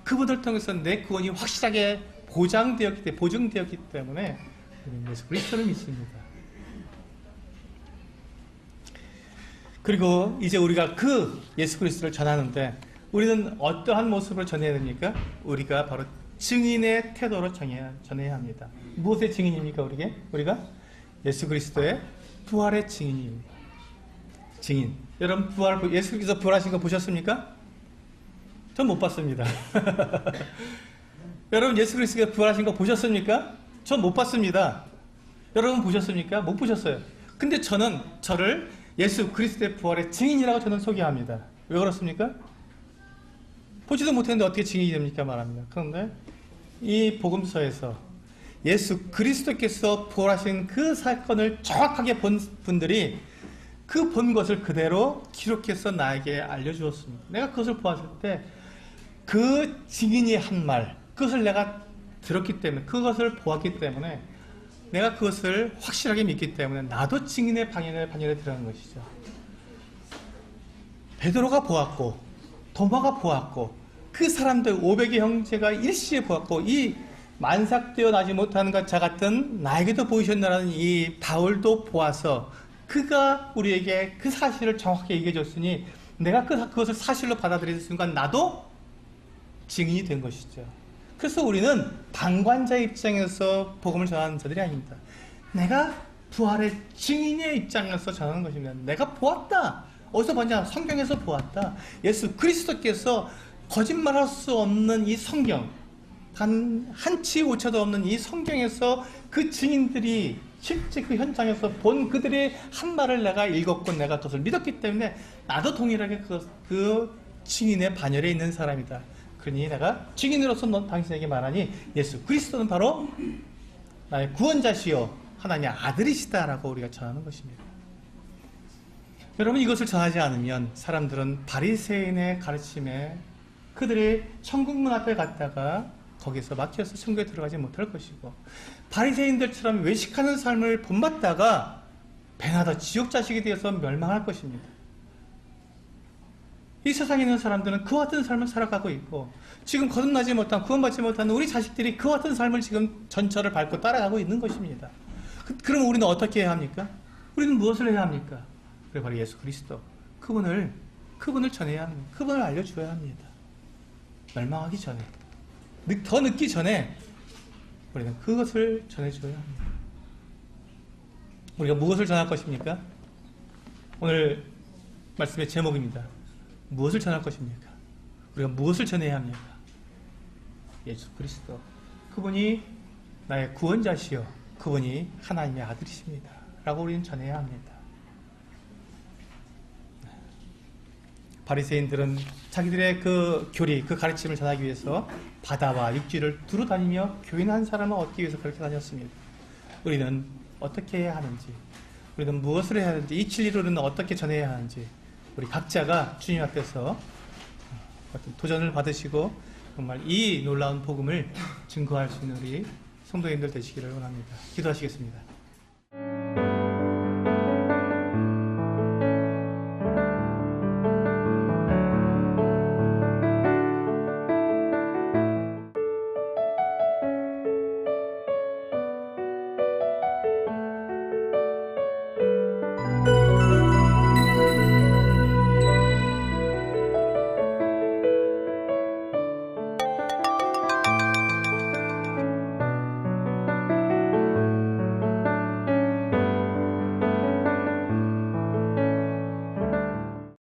그분을 통해서 내 구원이 확실하게 보증되었기 때문에 우리는 예수 그리스도를 믿습니다. 그리고 이제 우리가 그 예수 그리스도를 전하는데 우리는 어떠한 모습으로 전해야 됩니까? 우리가 바로 증인의 태도로 전해야 합니다. 무엇의 증인입니까? 우리가 예수 그리스도의 부활의 증인입니다. 증인. 여러분 예수께서 부활하신 거 보셨습니까? 전 못 봤습니다. 여러분 예수 그리스도가 부활하신 거 보셨습니까? 전 못 봤습니다. 여러분 보셨습니까? 못 보셨어요. 근데 저는 저를 예수 그리스도의 부활의 증인이라고 저는 소개합니다. 왜 그렇습니까? 보지도 못했는데 어떻게 증인이 됩니까? 말합니다. 그런데 이 복음서에서 예수 그리스도께서 부활하신 그 사건을 정확하게 본 분들이 그 본 것을 그대로 기록해서 나에게 알려주었습니다. 내가 그것을 보았을 때 그 증인이 한 말, 그것을 내가 들었기 때문에, 그것을 보았기 때문에 내가 그것을 확실하게 믿기 때문에 나도 증인의 반열에 들어간 것이죠. 베드로가 보았고 도마가 보았고 그 사람들 500의 형제가 일시에 보았고 이 만삭되어 나지 못하는 자 같은 나에게도 보이셨나라는 이 바울도 보아서 그가 우리에게 그 사실을 정확하게 얘기해줬으니 내가 그것을 사실로 받아들이는 순간 나도 증인이 된 것이죠. 그래서 우리는 방관자 입장에서 복음을 전하는 자들이 아닙니다. 내가 부활의 증인의 입장에서 전하는 것입니다. 내가 보았다. 어디서 봤냐? 성경에서 보았다. 예수 그리스도께서 거짓말할 수 없는 이 성경, 단 한치 오차도 없는 이 성경에서 그 증인들이 실제 그 현장에서 본 그들의 한 말을 내가 읽었고 내가 그것을 믿었기 때문에 나도 동일하게 그 증인의 반열에 있는 사람이다. 그러니 내가 증인으로서 넌 당신에게 말하니 예수 그리스도는 바로 나의 구원자시요 하나님의 아들이시다라고 우리가 전하는 것입니다. 여러분 이것을 전하지 않으면 사람들은 바리새인의 가르침에 그들이 천국문 앞에 갔다가 거기서 막혀서 천국에 들어가지 못할 것이고 바리새인들처럼 외식하는 삶을 본받다가 배나더 지옥 자식이 되어서 멸망할 것입니다. 이 세상에 있는 사람들은 그와 같은 삶을 살아가고 있고 지금 거듭나지 못한 구원받지 못한 우리 자식들이 그와 같은 삶을 지금 전철을 밟고 따라가고 있는 것입니다. 그럼 우리는 어떻게 해야 합니까? 우리는 무엇을 해야 합니까? 그래 바로 예수 그리스도 그분을 전해야 합니다. 그분을 알려줘야 합니다. 멸망하기 전에 더 늦기 전에 우리는 그것을 전해줘야 합니다. 우리가 무엇을 전할 것입니까? 오늘 말씀의 제목입니다. 무엇을 전할 것입니까? 우리가 무엇을 전해야 합니까? 예수 그리스도 그분이 나의 구원자시요 그분이 하나님의 아들이십니다 라고 우리는 전해야 합니다. 바리새인들은 자기들의 그 교리, 그 가르침을 전하기 위해서 바다와 육지를 두루 다니며 교인 한 사람을 얻기 위해서 그렇게 다녔습니다. 우리는 어떻게 해야 하는지, 우리는 무엇을 해야 하는지, 이 진리를 우리는 어떻게 전해야 하는지 우리 각자가 주님 앞에서 도전을 받으시고 정말 이 놀라운 복음을 증거할 수 있는 우리 성도님들 되시기를 원합니다. 기도하시겠습니다.